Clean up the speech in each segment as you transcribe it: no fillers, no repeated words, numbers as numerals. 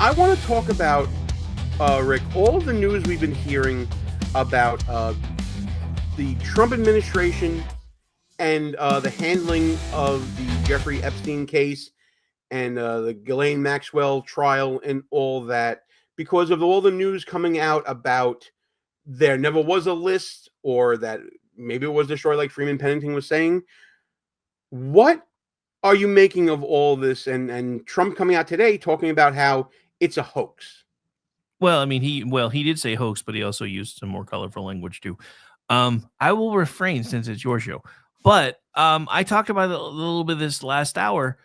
I want to talk about, Rick, all the news we've been hearing about the Trump administration and the handling of the Jeffrey Epstein case and the Ghislaine Maxwell trial and all that, because of all the news coming out about there never was a list, or that maybe it was destroyed, like Freeman Pennington was saying. What are you making of all this? And Trump coming out today talking about how it's a hoax. Well, I mean, he did say hoax, but he also used some more colorful language too. I will refrain since it's your show, but I talked about it a little bit this last hour.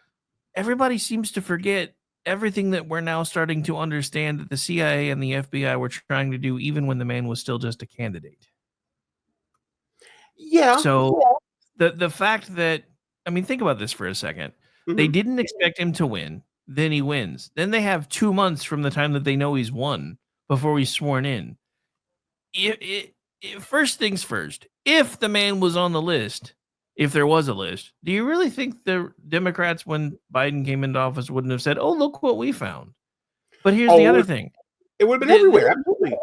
Everybody seems to forget everything that we're now starting to understand that the CIA and the FBI were trying to do, even when the man was still just a candidate. Yeah. So the fact that, I mean, think about this for a second. They didn't expect him to win. Then he wins. Then they have 2 months from the time that they know he's won before he's sworn in. First things first, if the man was on the list, if there was a list, do you really think the Democrats, when Biden came into office, wouldn't have said, "Oh, look what we found"? But here's the other thing. It would have been everywhere, absolutely.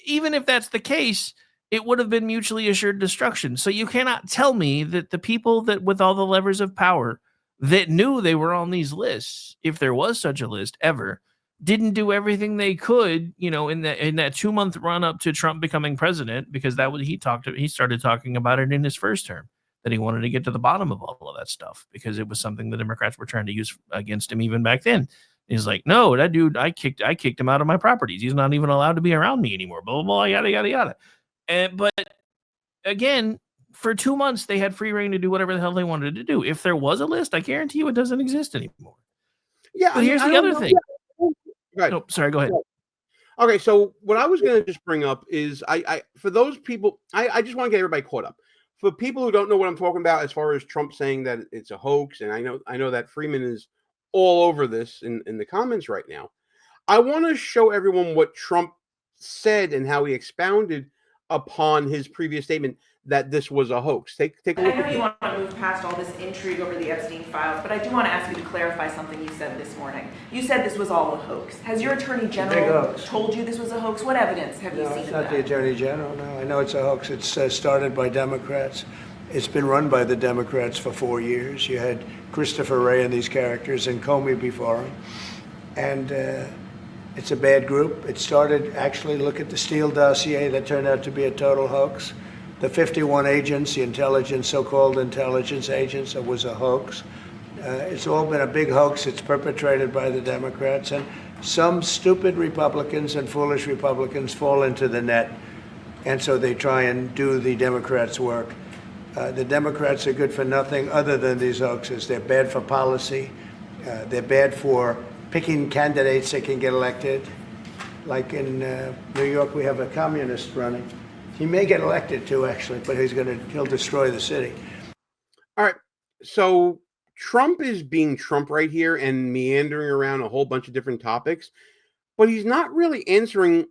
Even if that's the case, it would have been mutually assured destruction. So you cannot tell me that the people that with all the levers of power that knew they were on these lists, if there was such a list ever, didn't do everything they could, in that 2-month run up to Trump becoming president, because he started talking about it in his first term, that he wanted to get to the bottom of all of that stuff because it was something the Democrats were trying to use against him even back then. He's like, no, that dude, I kicked him out of my properties. He's not even allowed to be around me anymore. Blah, blah, blah, yada, yada, yada. But again, for 2 months, they had free reign to do whatever the hell they wanted to do. If there was a list, I guarantee you it doesn't exist anymore. Yeah. But here's the other thing. Right. Oh, sorry, go ahead. Okay, so what I was going to just bring up is I for those people, I just want to get everybody caught up. For people who don't know what I'm talking about, as far as Trump saying that it's a hoax, and I know that Freeman is all over this in the comments right now. I want to show everyone what Trump said and how he expounded upon his previous statement that this was a hoax. Take a look. I know you want to move past all this intrigue over the Epstein files, but I do want to ask you to clarify something you said this morning. You said this was all a hoax. Has your attorney general told you this was a hoax? What evidence have you seen of that? No, it's not the attorney general. No, I know it's a hoax. It's started by Democrats. It's been run by the Democrats for 4 years. You had Christopher Wray and these characters and Comey before him. And it's a bad group. It started, actually, look at the Steele dossier that turned out to be a total hoax. The 51 agents, the so-called intelligence agents, it was a hoax. It's all been a big hoax. It's perpetrated by the Democrats. And some stupid Republicans and foolish Republicans fall into the net. And so they try and do the Democrats' work. The Democrats are good for nothing other than these hoaxes. They're bad for policy. They're bad for picking candidates that can get elected. Like in New York, we have a communist running. He may get elected too, actually, but he'll destroy the city. All right. So Trump is being Trump right here and meandering around a whole bunch of different topics, but he's not really answering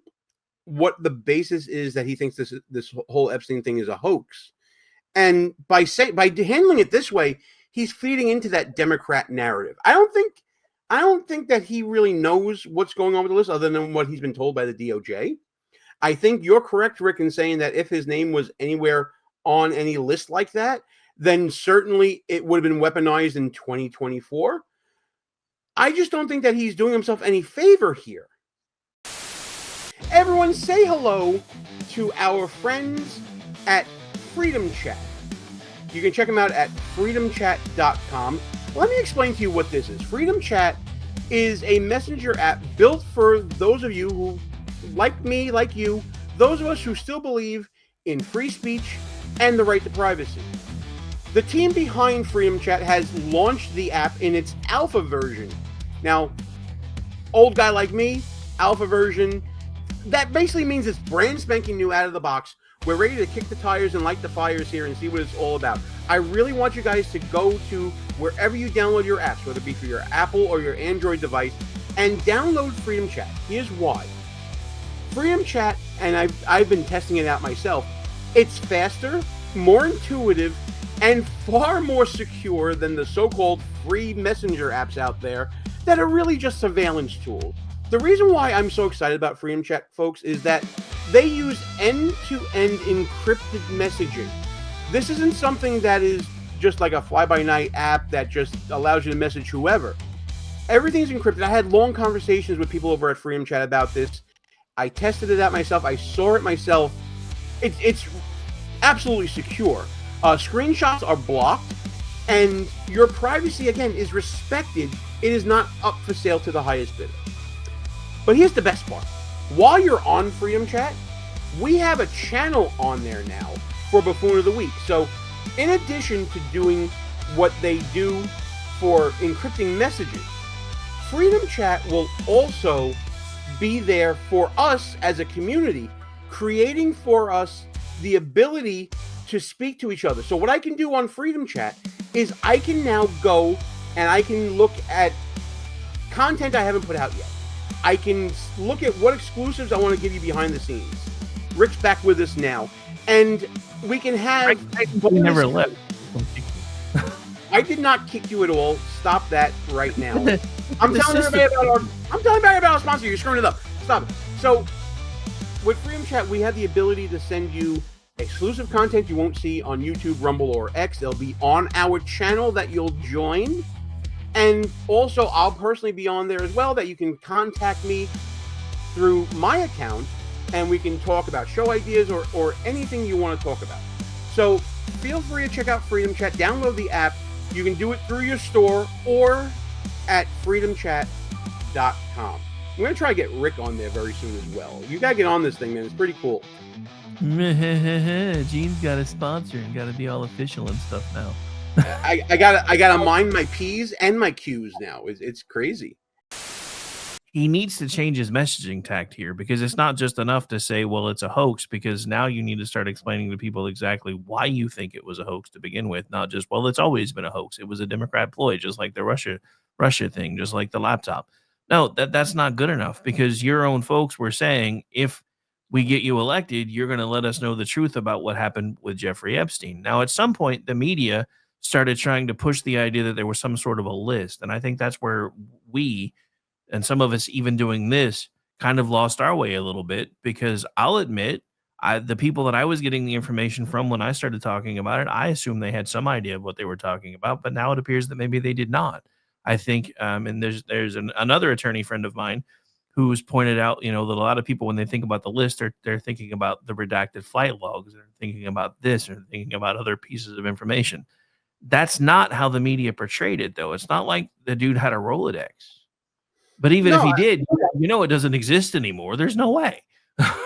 what the basis is that he thinks this whole Epstein thing is a hoax. And by handling it this way, he's feeding into that Democrat narrative. I don't think that he really knows what's going on with the list other than what he's been told by the DOJ. I think you're correct, Rick, in saying that if his name was anywhere on any list like that, then certainly it would have been weaponized in 2024. I just don't think that he's doing himself any favor here. Everyone say hello to our friends at Freedom Chat. You can check them out at freedomchat.com. Let me explain to you what this is. Freedom Chat is a messenger app built for those of you who, like me, like you, those of us who still believe in free speech and the right to privacy. The team behind Freedom Chat has launched the app in its alpha version. Now, old guy like me, alpha version, that basically means it's brand spanking new out of the box. We're ready to kick the tires and light the fires here and see what it's all about. I really want you guys to go to wherever you download your apps, whether it be for your Apple or your Android device, and download Freedom Chat. Here's why. Freedom Chat, and I've been testing it out myself, it's faster, more intuitive, and far more secure than the so-called free messenger apps out there that are really just surveillance tools. The reason why I'm so excited about Freedom Chat, folks, is that they use end-to-end encrypted messaging. This isn't something that is just like a fly-by-night app that just allows you to message whoever. Everything's encrypted. I had long conversations with people over at Freedom Chat about this. I tested it out myself. I saw it myself. It's absolutely secure. Screenshots are blocked, and your privacy, again, is respected. It is not up for sale to the highest bidder. But here's the best part. While you're on Freedom Chat, we have a channel on there now for Buffoon of the Week. So in addition to doing what they do for encrypting messages, Freedom Chat will also be there for us as a community, creating for us the ability to speak to each other. So what I can do on Freedom Chat is I can now go and I can look at content I haven't put out yet. I can look at what exclusives I want to give you behind the scenes. Rick's back with us now, and we can have. He never left. I did not kick you at all. Stop that right now. I'm telling everybody about our sponsor. You're screwing it up. Stop it. So, with Freedom Chat, we have the ability to send you exclusive content you won't see on YouTube, Rumble, or X. They'll be on our channel that you'll join. And also, I'll personally be on there as well, that you can contact me through my account, and we can talk about show ideas or anything you want to talk about. So feel free to check out Freedom Chat. Download the app. You can do it through your store or at freedomchat.com. I'm going to try to get Rick on there very soon as well. You got to get on this thing, man. It's pretty cool. Gene's got a sponsor and got to be all official and stuff now. I gotta mind my P's and my Q's now. It's crazy. He needs to change his messaging tact here, because it's not just enough to say, well, it's a hoax, because now you need to start explaining to people exactly why you think it was a hoax to begin with, not just, well, it's always been a hoax. It was a Democrat ploy, just like the Russia thing, just like the laptop. No, that's not good enough, because your own folks were saying, if we get you elected, you're going to let us know the truth about what happened with Jeffrey Epstein. Now, at some point, the media started trying to push the idea that there was some sort of a list. And I think that's where we, and some of us even doing this, kind of lost our way a little bit, because I'll admit, the people that I was getting the information from when I started talking about it, I assumed they had some idea of what they were talking about, but now it appears that maybe they did not. I think, and there's another attorney friend of mine who's pointed out, that a lot of people, when they think about the list, they're thinking about the redacted flight logs, they're thinking about this, or thinking about other pieces of information. That's not how the media portrayed it, though. It's not like the dude had a Rolodex. But even if he did, it doesn't exist anymore. There's no way.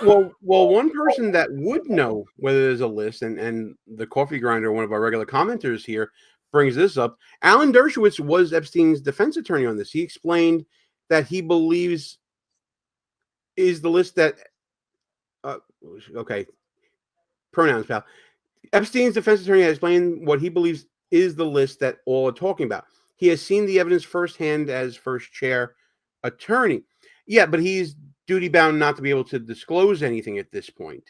well, one person that would know whether there's a list, and the coffee grinder, one of our regular commenters here, brings this up. Alan Dershowitz was Epstein's defense attorney on this. He explained that he believes is the list that, pronouns, pal. Epstein's defense attorney has explained what he believes is the list that all are talking about. He has seen the evidence firsthand as first chair attorney. Yeah, but he's duty bound not to be able to disclose anything at this point.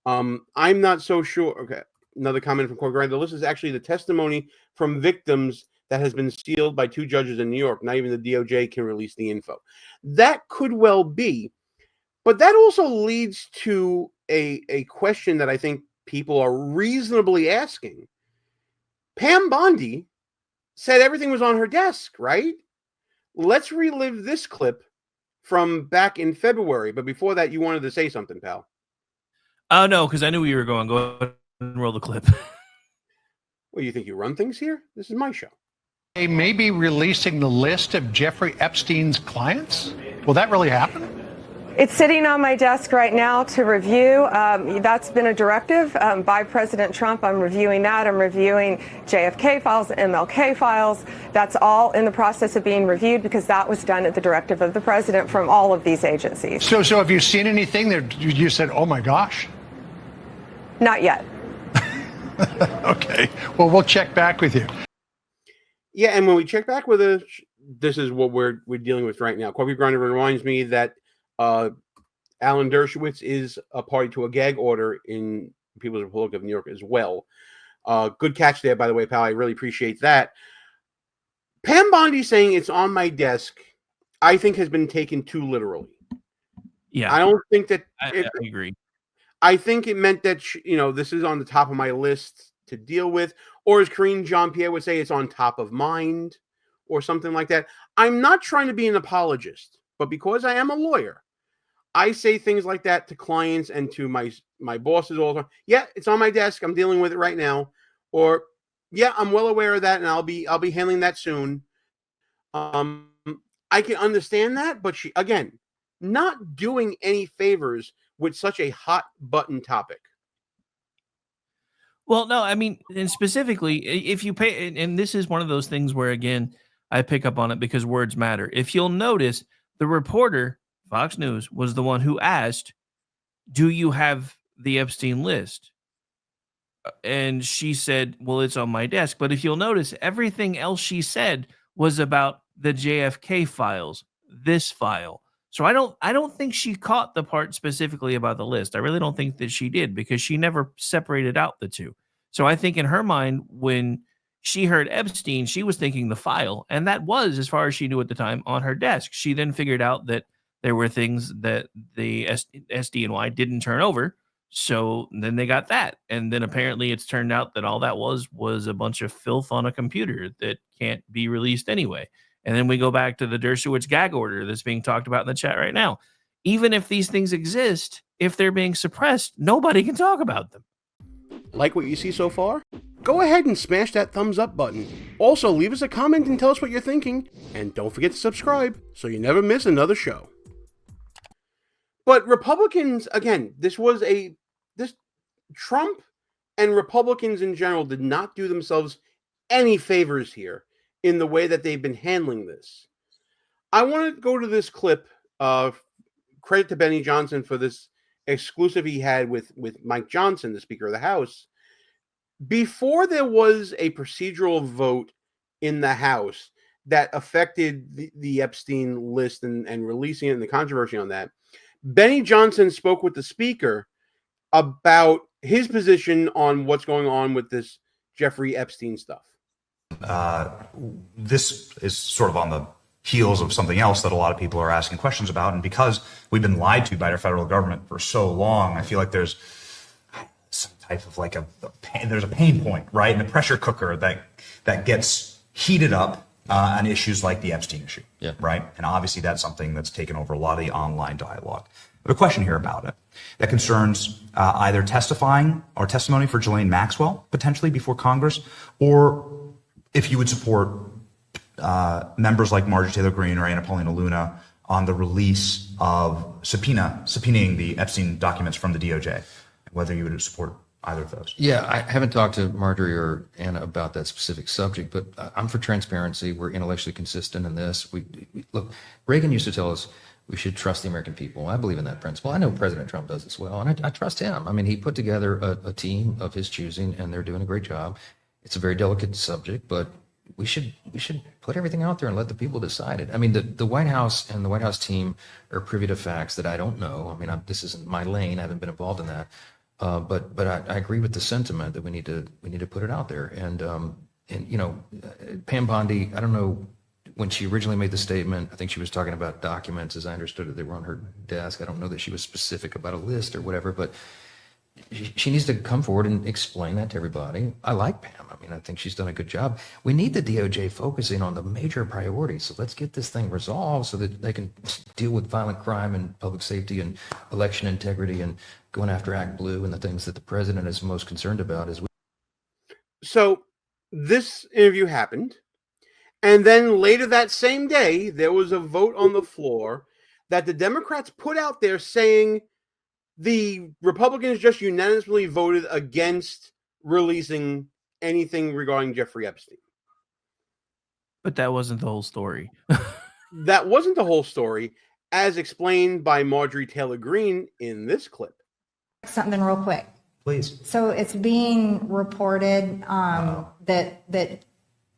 I'm not so sure. Okay, another comment from Court Grinder. The list is actually the testimony from victims that has been sealed by 2 judges in New York. Not even the DOJ can release the info. That could well be, but that also leads to a question that I think people are reasonably asking. Pam Bondi said everything was on her desk, right? Let's relive this clip from back in February. But before that, you wanted to say something, pal. Oh, no, because I knew where you were going. Go ahead and roll the clip. Well, you think you run things here? This is my show. They may be releasing the list of Jeffrey Epstein's clients. Will that really happen? It's sitting on my desk right now to review. That's been a directive by President Trump. I'm reviewing that. I'm reviewing JFK files, MLK files. That's all in the process of being reviewed, because that was done at the directive of the president from all of these agencies. So have you seen anything that you said, oh my gosh? Not yet. Okay. Well, we'll check back with you. Yeah, and when we check back with it, this is what we're dealing with right now. Coffee Grinder reminds me that Alan Dershowitz is a party to a gag order in People's Republic of New York as well. Good catch there, by the way, pal. I really appreciate that. Pam Bondi saying it's on my desk, I think has been taken too literally. Yeah, I don't think that. I agree. I think it meant that this is on the top of my list to deal with, or as Karine Jean-Pierre would say, it's on top of mind, or something like that. I'm not trying to be an apologist, but because I am a lawyer, I say things like that to clients and to my bosses all the time. Yeah, it's on my desk. I'm dealing with it right now. Or, yeah, I'm well aware of that, and I'll be handling that soon. I can understand that, but she, again, not doing any favors with such a hot button topic. Well, no, I mean, and specifically, if you pay, and this is one of those things where, again, I pick up on it because words matter. If you'll notice, the reporter, Fox News, was the one who asked, do you have the Epstein list? And she said, well, it's on my desk. But if you'll notice, everything else she said was about the JFK files, this file. So I don't think she caught the part specifically about the list. I really don't think that she did, because she never separated out the two. So I think in her mind, when she heard Epstein, she was thinking the file, and that was, as far as she knew at the time, on her desk. She then figured out that there were things that the SDNY didn't turn over. So then they got that. And then apparently it's turned out that all that was a bunch of filth on a computer that can't be released anyway. And then we go back to the Dershowitz gag order that's being talked about in the chat right now. Even if these things exist, if they're being suppressed, nobody can talk about them. Like what you see so far? Go ahead and smash that thumbs up button. Also, leave us a comment and tell us what you're thinking. And don't forget to subscribe so you never miss another show. But Republicans, again, this Trump and Republicans in general did not do themselves any favors here in the way that they've been handling this. I want to go to this clip. Credit to Benny Johnson for this exclusive he had with Mike Johnson, the Speaker of the House. Before there was a procedural vote in the House that affected the Epstein list and releasing it and the controversy on that, Benny Johnson spoke with the Speaker about his position on what's going on with this Jeffrey Epstein stuff. This is sort of on the heels of something else that a lot of people are asking questions about. And because we've been lied to by our federal government for so long, I feel like there's some type of like there's a pain point, right? In the pressure cooker that gets heated up on issues like the Epstein issue, right? And obviously that's something that's taken over a lot of the online dialogue. I have a question here about it that concerns either testifying or testimony for Ghislaine Maxwell, potentially before Congress, or if you would support members like Marjorie Taylor Greene or Anna Paulina Luna on the release of subpoenaing the Epstein documents from the DOJ, whether you would support either of those. Yeah, I haven't talked to Marjorie or Anna about that specific subject, but I'm for transparency. We're intellectually consistent in this. We look, Reagan used to tell us we should trust the American people. I believe in that principle. I know President Trump does as well, and I trust him. I mean, he put together a team of his choosing, and they're doing a great job. It's a very delicate subject, but we should put everything out there and let the people decide it. I mean, the White House and the White House team are privy to facts that I don't know. I mean, this isn't my lane. I haven't been involved in that. But I agree with the sentiment that we need to put it out there. And you know, Pam Bondi, I don't know, when she originally made the statement, I think she was talking about documents, as I understood it, they were on her desk. I don't know that she was specific about a list or whatever, but she needs to come forward and explain that to everybody. I like Pam. I mean, I think she's done a good job. We need the DOJ focusing on the major priorities. So let's get this thing resolved so that they can deal with violent crime and public safety and election integrity and going after Act Blue and the things that the president is most concerned about. So this interview happened. And then later that same day, there was a vote on the floor that the Democrats put out there saying the Republicans just unanimously voted against releasing anything regarding Jeffrey Epstein. But that wasn't the whole story. That wasn't the whole story, as explained by Marjorie Taylor Greene in this clip. Something real quick. Please. So it's being reported that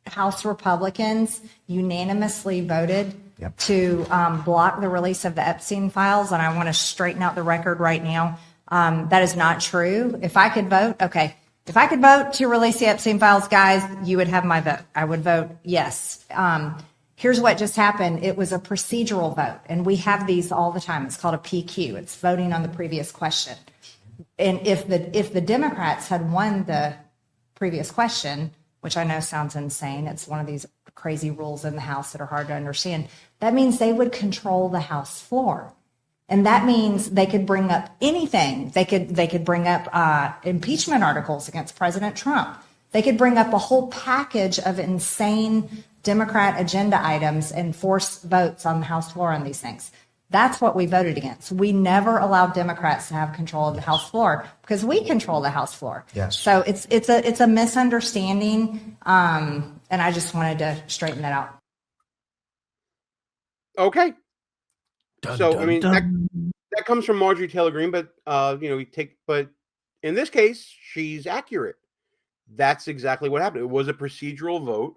House Republicans unanimously voted to block the release of the Epstein files, and I want to straighten out the record right now. That is not true. If I could vote, okay, If I could vote to release the Epstein files, guys, you would have my vote. I would vote yes. Here's what just happened. It was a procedural vote, and we have these all the time. It's called a PQ. It's voting on the previous question. And if the Democrats had won the previous question, which I know sounds insane, it's one of these crazy rules in the House that are hard to understand, that means they would control the House floor. And that means they could bring up anything. They could bring up impeachment articles against President Trump. They could bring up a whole package of insane Democrat agenda items and force votes on the House floor on these things. That's what we voted against. We never allowed Democrats to have control of the House floor because we control the House floor. Yes. So it's a misunderstanding, and I just wanted to straighten that out. Okay. Dun, So dun, I mean dun. that comes from Marjorie Taylor Greene, but but in this case, she's accurate. That's exactly what happened. It was a procedural vote.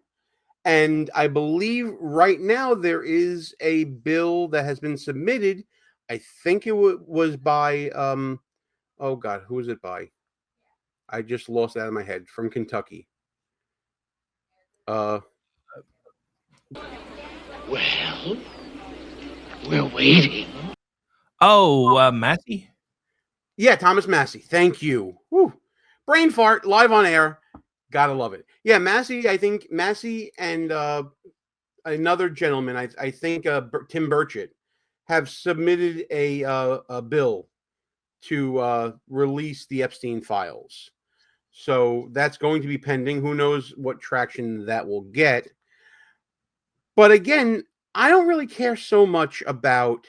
And I believe right now there is a bill that has been submitted. I think it was by, oh God, who is it by? I just lost it out of my head. From Kentucky. Well, we're waiting. Oh, Matthew? Yeah, Thomas Massey. Thank you. Woo. Brain fart, live on air. Gotta love it. Yeah, Massey, I think Massey and another gentleman, I think Tim Burchett, have submitted a bill to release the Epstein files. So that's going to be pending. Who knows what traction that will get. But again, I don't really care so much about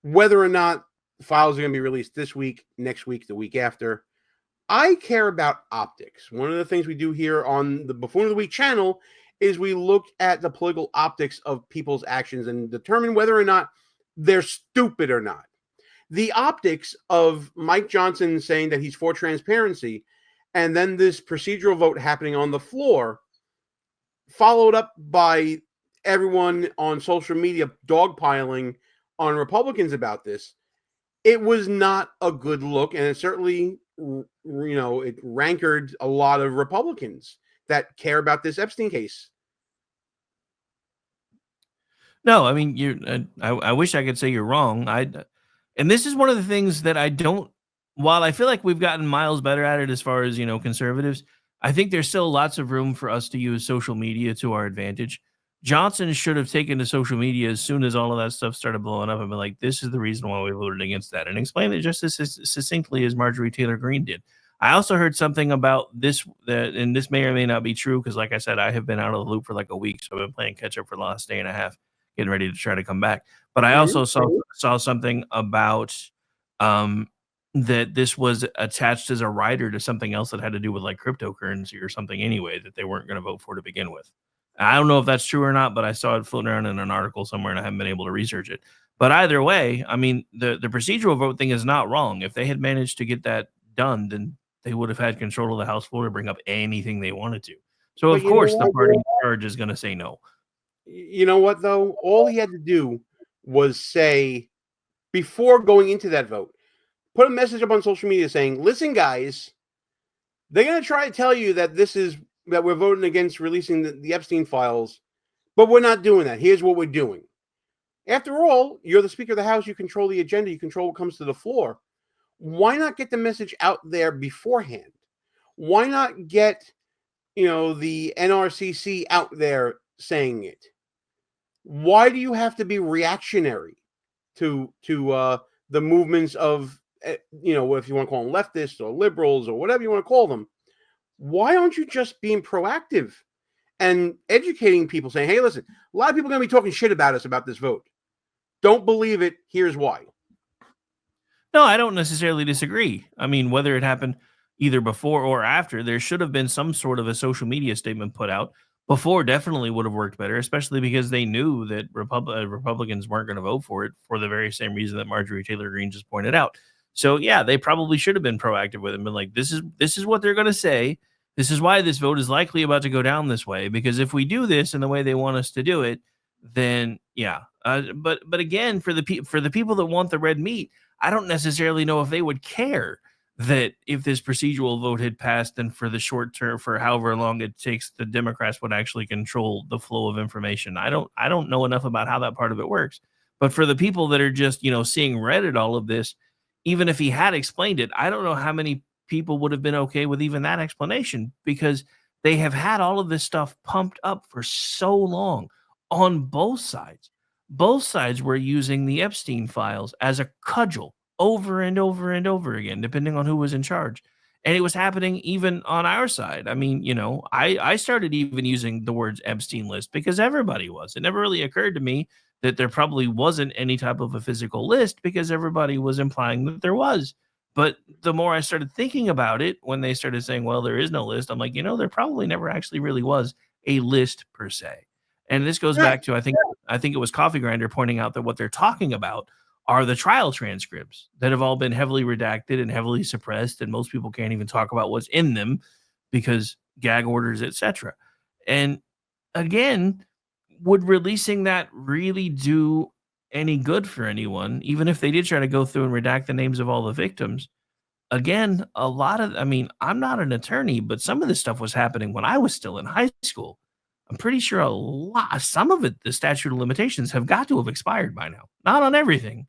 whether or not files are going to be released this week, next week, the week after. I care about optics. One of the things we do here on the Buffoon of the Week channel is we look at the political optics of people's actions and determine whether or not they're stupid or not. The optics of Mike Johnson saying that he's for transparency and then this procedural vote happening on the floor, followed up by everyone on social media dogpiling on Republicans about this, it was not a good look, and it certainly, it rancored a lot of Republicans that care about this Epstein case. No, I mean, I wish I could say you're wrong. And this is one of the things that I don't. While I feel like we've gotten miles better at it as far as conservatives, I think there's still lots of room for us to use social media to our advantage. Johnson should have taken to social media as soon as all of that stuff started blowing up and been like, this is the reason why we voted against that, and explain it just as succinctly as Marjorie Taylor Greene did. I also heard something about this, and this may or may not be true, because like I said, I have been out of the loop for like a week, so I've been playing catch up for the last day and a half, getting ready to try to come back. But I also saw something about that this was attached as a rider to something else that had to do with like cryptocurrency or something anyway, that they weren't going to vote for to begin with. I don't know if that's true or not, but I saw it floating around in an article somewhere and I haven't been able to research it. But either way, I mean, the procedural vote thing is not wrong. If they had managed to get that done, then they would have had control of the House floor to bring up anything they wanted to. So, of course, the party in charge is going to say no. You know what, though? All he had to do was say, before going into that vote, put a message up on social media saying, listen, guys, they're going to try to tell you that that we're voting against releasing the Epstein files, but we're not doing that. Here's what we're doing. After all, you're the Speaker of the House. You control the agenda. You control what comes to the floor. Why not get the message out there beforehand? Why not get, the NRCC out there saying it? Why do you have to be reactionary to the movements of, if you want to call them leftists or liberals or whatever you want to call them? Why aren't you just being proactive and educating people, saying, hey, listen, a lot of people are going to be talking shit about us about this vote. Don't believe it. Here's why. No, I don't necessarily disagree. I mean, whether it happened either before or after, there should have been some sort of a social media statement put out. Before definitely would have worked better, especially because they knew that Republicans weren't going to vote for it for the very same reason that Marjorie Taylor Greene just pointed out. So, yeah, they probably should have been proactive with it and been like, this is what they're going to say. This is why this vote is likely about to go down this way, because if we do this in the way they want us to do it, then yeah. But again, for the people that want the red meat, I don't necessarily know if they would care that if this procedural vote had passed, then for the short term, for however long it takes, the Democrats would actually control the flow of information. I don't know enough about how that part of it works. But for the people that are just, seeing red at all of this, even if he had explained it, I don't know how many people would have been okay with even that explanation, because they have had all of this stuff pumped up for so long on both sides. Both sides were using the Epstein files as a cudgel over and over and over again, depending on who was in charge. And it was happening even on our side. I mean, I started even using the words Epstein list because everybody was. It never really occurred to me that there probably wasn't any type of a physical list because everybody was implying that there was. But the more I started thinking about it, when they started saying, well, there is no list, I'm like, there probably never actually really was a list per se. And this goes back to, I think it was Coffee Grinder pointing out that what they're talking about are the trial transcripts that have all been heavily redacted and heavily suppressed, and most people can't even talk about what's in them because gag orders, etc. And again, would releasing that really do any good for anyone, even if they did try to go through and redact the names of all the victims? Again, I'm not an attorney, but some of this stuff was happening when I was still in high school. I'm pretty sure some of it, the statute of limitations have got to have expired by now. Not on everything,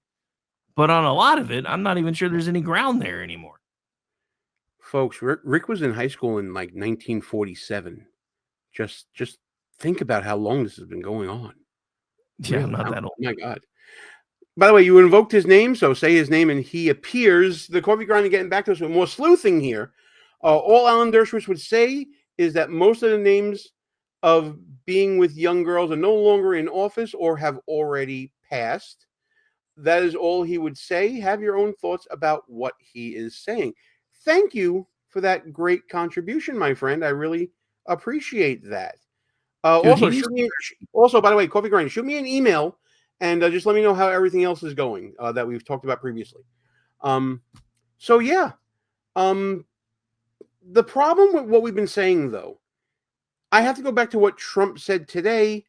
but on a lot of it, I'm not even sure there's any ground there anymore. Folks, Rick was in high school in like 1947. Just think about how long this has been going on. Yeah, really? I'm not that old. Oh my God. By the way, you invoked his name, so say his name and he appears. The Coffee Grinder getting back to us with more sleuthing here. All Alan Dershowitz would say is that most of the names of being with young girls are no longer in office or have already passed. That is all he would say. Have your own thoughts about what he is saying. Thank you for that great contribution, my friend. I really appreciate that. Also, by the way, Coffee Grinder, shoot me an email and just let me know how everything else is going that we've talked about previously. The problem with what we've been saying, though, I have to go back to what Trump said today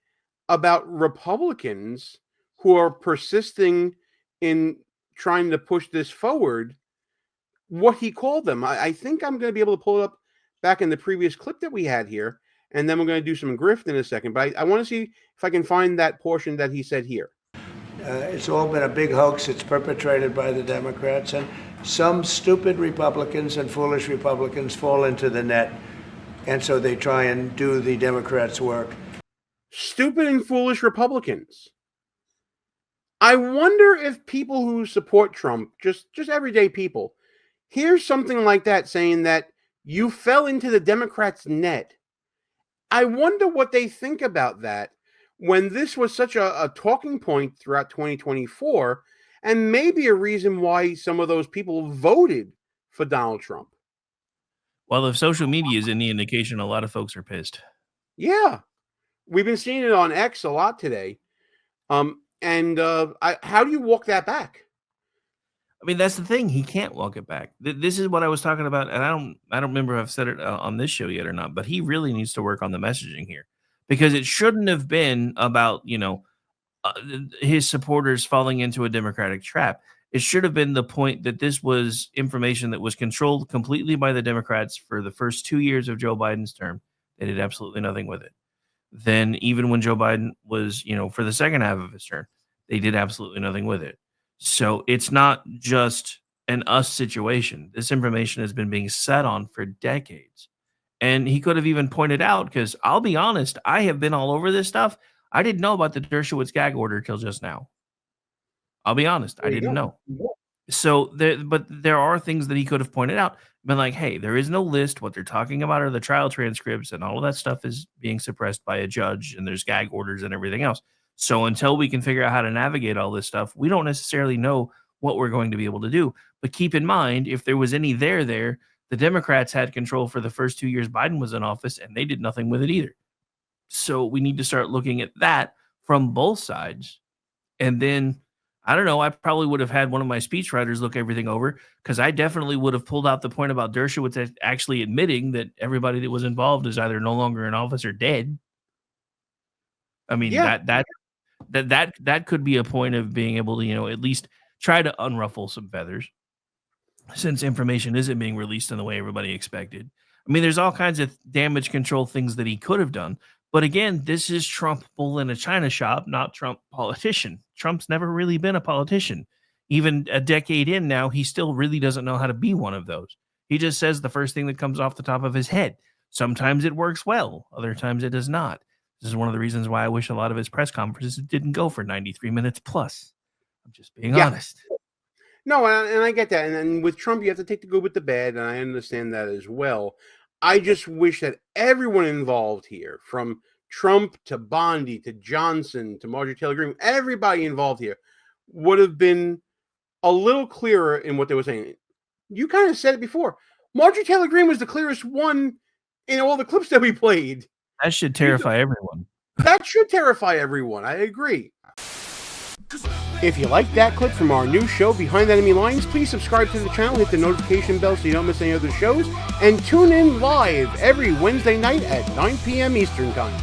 about Republicans who are persisting in trying to push this forward, what he called them. I think I'm going to be able to pull it up back in the previous clip that we had here, and then we're going to do some grift in a second. But I want to see if I can find that portion that he said here. It's all been a big hoax. It's perpetrated by the Democrats, and some stupid Republicans and foolish Republicans fall into the net, and so they try and do the Democrats' work. Stupid and foolish Republicans. I wonder if people who support Trump, just everyday people, hear something like that saying that you fell into the Democrats' net. I wonder what they think about that when this was such a talking point throughout 2024 and maybe a reason why some of those people voted for Donald Trump. Well, if social media is any indication, a lot of folks are pissed. Yeah. We've been seeing it on X a lot today. How do you walk that back? I mean, that's the thing. He can't walk it back. This is what I was talking about, and I don't remember if I've said it on this show yet or not. But he really needs to work on the messaging here, because it shouldn't have been about his supporters falling into a Democratic trap. It should have been the point that this was information that was controlled completely by the Democrats for the first 2 years of Joe Biden's term. They did absolutely nothing with it. Then even when Joe Biden was, for the second half of his term, they did absolutely nothing with it. So it's not just an us situation. This information has been being sat on for decades. And he could have even pointed out, because I'll be honest, I have been all over this stuff. I didn't know about the Dershowitz gag order till just now. I'll be honest, I didn't know. So there are things that he could have pointed out, been like, hey, there is no list. What they're talking about are the trial transcripts, and all of that stuff is being suppressed by a judge, and there's gag orders and everything else. So until we can figure out how to navigate all this stuff, we don't necessarily know what we're going to be able to do. But keep in mind, if there was any there, the Democrats had control for the first 2 years Biden was in office, and they did nothing with it either. So we need to start looking at that from both sides. And then, I don't know, I probably would have had one of my speechwriters look everything over, because I definitely would have pulled out the point about Dershowitz actually admitting that everybody that was involved is either no longer in office or dead. I mean, that could be a point of being able to, at least try to unruffle some feathers. since information isn't being released in the way everybody expected. I mean, there's all kinds of damage control things that he could have done. But again, this is Trump bull in a china shop, not Trump politician. Trump's never really been a politician. Even a decade in now, he still really doesn't know how to be one of those. He just says the first thing that comes off the top of his head. Sometimes it works well. Other times it does not. This is one of the reasons why I wish a lot of his press conferences didn't go for 93 minutes plus. I'm just being honest. No, and I get that. And then with Trump, you have to take the good with the bad, and I understand that as well. I just wish that everyone involved here, from Trump to Bondi to Johnson to Marjorie Taylor Greene, everybody involved here would have been a little clearer in what they were saying. You kind of said it before. Marjorie Taylor Greene was the clearest one in all the clips that we played. That should terrify everyone. That should terrify everyone. I agree. If you like that clip from our new show, Behind Enemy Lines, please subscribe to the channel, hit the notification bell so you don't miss any other shows, and tune in live every Wednesday night at 9 p.m. Eastern Time.